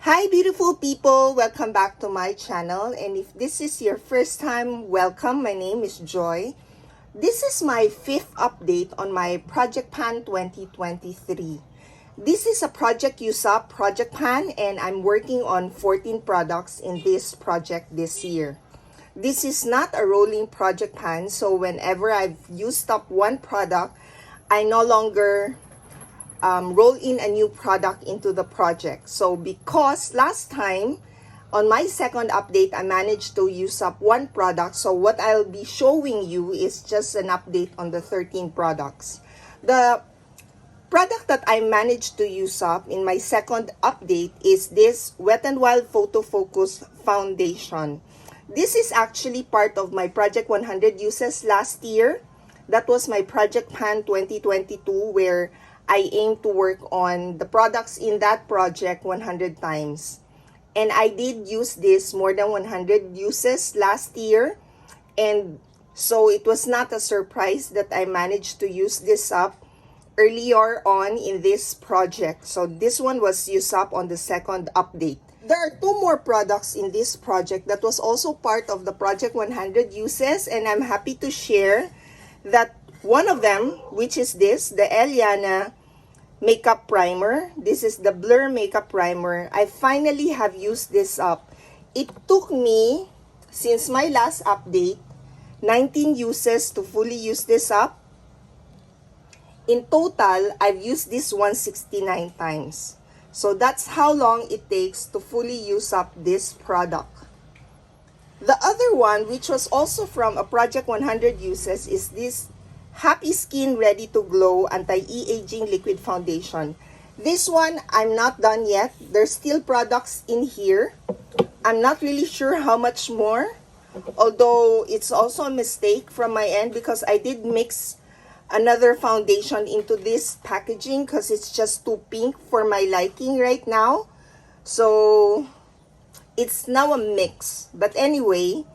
Hi beautiful people! Welcome back to my channel, and if this is your first time, welcome. My name is Joy. This is my 5th update on my Project Pan 2023. This is a Project USAP project pan, and I'm working on 14 products in this project this year. This is not a rolling project pan, so whenever I've used up one product, I no longer roll in a new product into the project. So because last time on my second update, I managed to use up one product. So what I'll be showing you is just an update on the 13 products. The product that I managed to use up in my second update is this Wet n Wild Photo Focus Foundation. This is actually part of my Project 100 uses last year. That was my Project Pan 2022, where I aim to work on the products in that project 100 times. And I did use this more than 100 uses last year. And so it was not a surprise that I managed to use this up earlier on in this project. So this one was used up on the second update. There are 2 more products in this project that was also part of the Project 100 uses. And I'm happy to share that one of them, which is this, the Eliana makeup primer. This is the Blur makeup primer. I finally have used this up. It took me, since my last update, 19 uses to fully use this up. In total, I've used this 169 times. So that's how long it takes to fully use up this product. The other one, which was also from a Project 100 uses, is this Happy Skin Ready to Glow Anti-E-Aging Liquid Foundation. This one, I'm not done yet. There's still products in here. I'm not really sure how much more. Although, it's also a mistake from my end because I did mix another foundation into this packaging because it's just too pink for my liking right now. So it's now a mix. But anyway,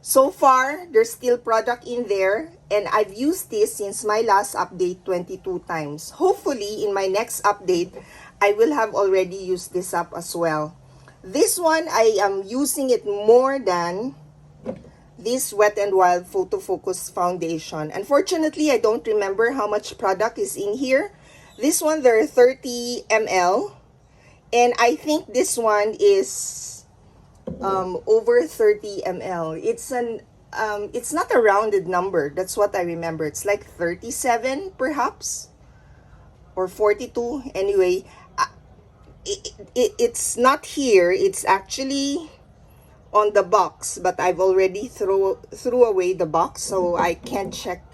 so far, there's still product in there, and I've used this since my last update 22 times. Hopefully, in my next update, I will have already used this up as well. This one, I am using it more than this Wet n Wild Photo Focus Foundation. Unfortunately, I don't remember how much product is in here. This one, there are 30 ml, and I think this one is over 30 ml. It's not a rounded number. That's what I remember. It's like 37 perhaps, or 42. Anyway, it's not here. It's actually on the box, but I've already threw away the box, so I can't check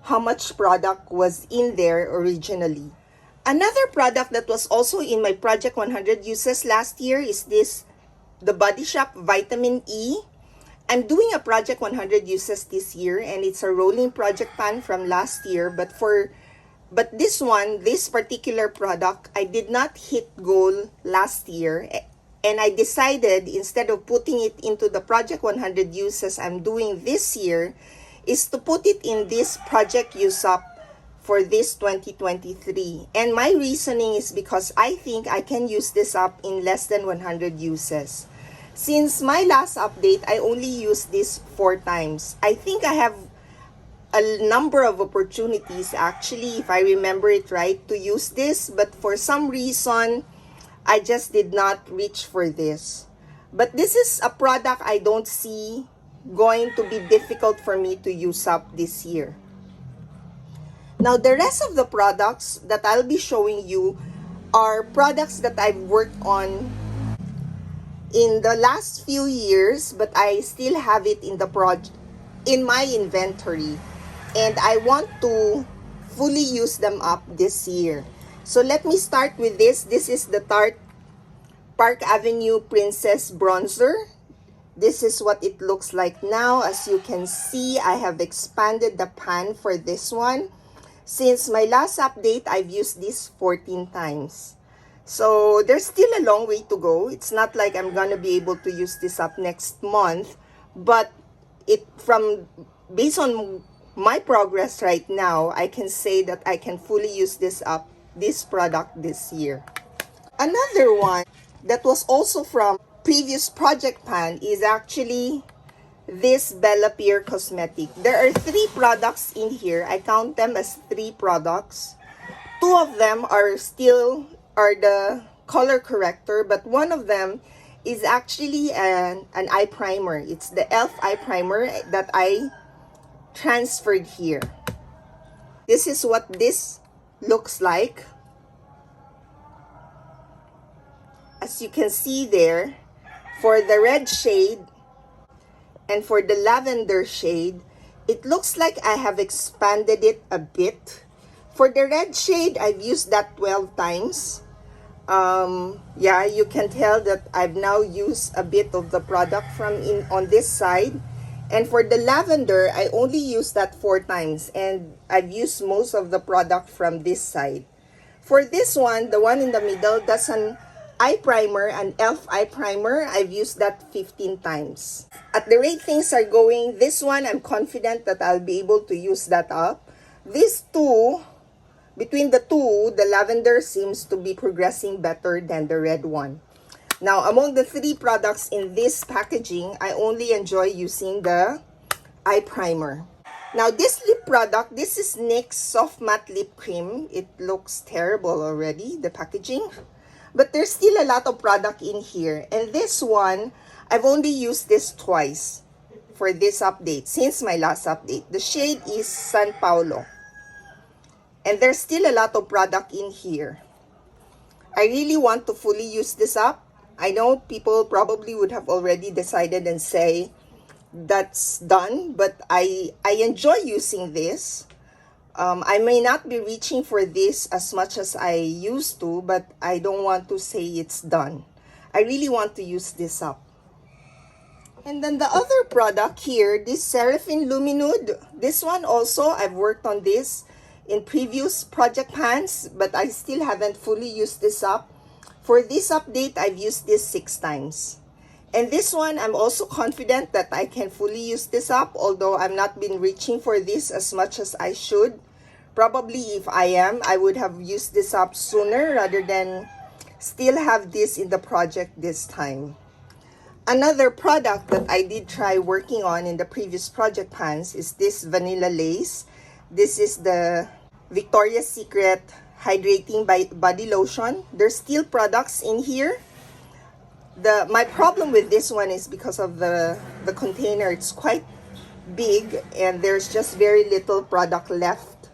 how much product was in there originally. Another product that was also in my Project 100 uses last year is this, the Body Shop Vitamin E. I'm doing a Project 100 uses this year, and it's a rolling project pan from last year. But this one, this particular product, I did not hit goal last year, and I decided instead of putting it into the Project 100 uses I'm doing this year, is to put it in this Project Use Up for this 2023. And my reasoning is because I think I can use this up in less than 100 uses. Since my last update, I only used this 4 times. I think I have a number of opportunities, actually, if I remember it right, to use this. But for some reason, I just did not reach for this. But this is a product I don't see going to be difficult for me to use up this year. Now, the rest of the products that I'll be showing you are products that I've worked on in the last few years, but I still have it in my inventory, and I want to fully use them up this year. So let me start with this. This is the Tarte Park Avenue Princess Bronzer. This is what it looks like now. As you can see, I have expanded the pan for this one. Since my last update, I've used this 14 times. So there's still a long way to go. It's not like I'm gonna be able to use this up next month, but based on my progress right now, I can say that I can fully use this product this year. Another one, that was also from previous project pan is actually this Bellapier Cosmetic. There are 3 products in here. I count them as 3 products. 2 of them are the color corrector, but one of them is actually an eye primer. It's the e.l.f. eye primer that I transferred here. This is what this looks like. As you can see there, for the red shade and for the lavender shade, it looks like I have expanded it a bit. For the red shade, I've used that 12 times. Yeah, you can tell that I've now used a bit of the product on this side. And for the lavender, I only used that 4 times, and I've used most of the product from this side. For this one, the one in the middle, that's an eye primer, an e.l.f. eye primer. I've used that 15 times. At the rate things are going, this one, I'm confident that I'll be able to use that up. These two, between the two, the lavender seems to be progressing better than the red one. Now, among the 3 products in this packaging, I only enjoy using the eye primer. Now, this lip product, this is NYX Soft Matte Lip Cream. It looks terrible already, the packaging. But there's still a lot of product in here. And this one, I've only used this twice for this update, since my last update. The shade is San Paulo. And there's still a lot of product in here. I really want to fully use this up. I know people probably would have already decided and say that's done, but I enjoy using this. I may not be reaching for this as much as I used to, but I don't want to say it's done. I really want to use this up. And then the other product here, this Seraphin Luminode. This one also, I've worked on this in previous project pans, but I still haven't fully used this up. For this update, I've used this 6 times. And this one, I'm also confident that I can fully use this up, although I'm not been reaching for this as much as I should. Probably if I am, I would have used this up sooner rather than still have this in the project this time. Another product that I did try working on in the previous project pans is this Vanilla Lace. This is the Victoria's Secret Hydrating Body Lotion. There's still products in here. My problem with this one is because of the container. It's quite big and there's just very little product left.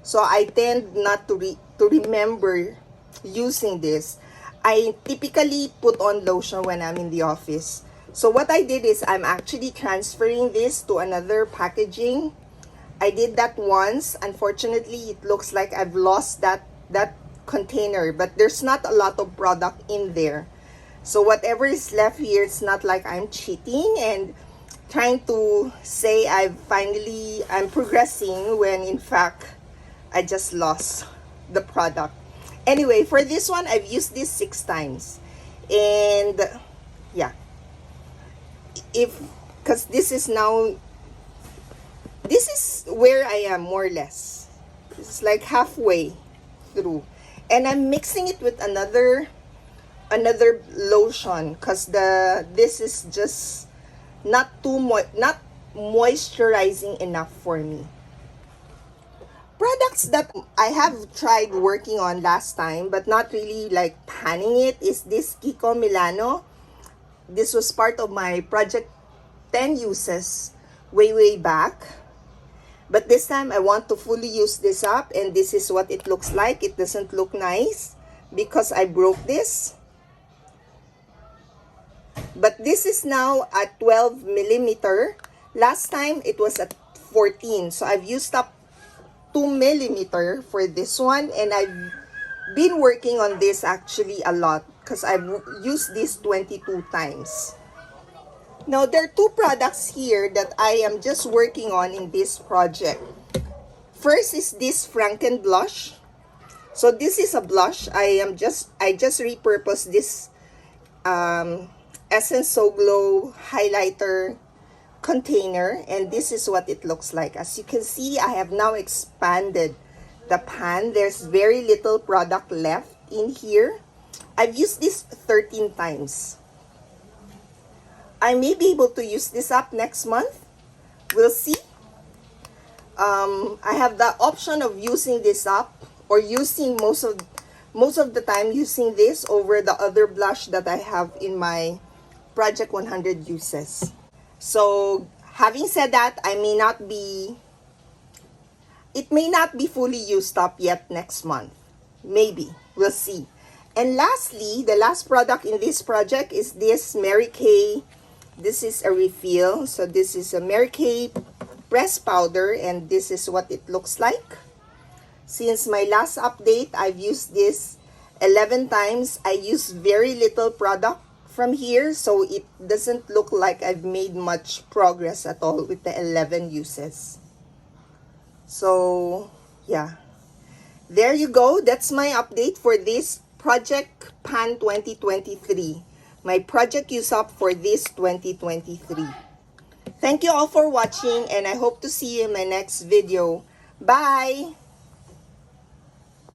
So I tend not to remember using this. I typically put on lotion when I'm in the office. So what I did is I'm actually transferring this to another packaging. I did that once. Unfortunately, it looks like I've lost that container, but there's not a lot of product in there. So whatever is left here, it's not like I'm cheating and trying to say I'm progressing when in fact I just lost the product. Anyway, for this one, I've used this 6 times. And yeah, because this is where I am more or less. It's like halfway through. And I'm mixing it with another lotion because this is just not moisturizing enough for me. Products that I have tried working on last time but not really like panning it is this Kiko Milano. This was part of my project 10 uses way back. But this time I want to fully use this up, and this is what it looks like. It doesn't look nice because I broke this. But this is now at 12 millimeter. Last time it was at 14. So I've used up 2 millimeter for this one, and I've been working on this actually a lot because I've used this 22 times. Now, there are 2 products here that I am just working on in this project. First is this Franken Blush. So this is a blush. I just repurposed this Essence So Glow highlighter container, and this is what it looks like. As you can see, I have now expanded the pan. There's very little product left in here. I've used this 13 times. I may be able to use this up next month. We'll see. I have the option of using this up or using most of the time using this over the other blush that I have in my Project 100 uses. So having said that, it may not be fully used up yet next month. Maybe. We'll see. And lastly, the last product in this project is this Mary Kay. This is a refill. So this is a Mary Kay press powder, and this is what it looks like. Since my last update, I've used this 11 times. I use very little product from here, so it doesn't look like I've made much progress at all with the 11 uses. So yeah, there you go. That's my update for this Project Pan 2023. My project use up for this 2023. Thank you all for watching, and I hope to see you in my next video. Bye!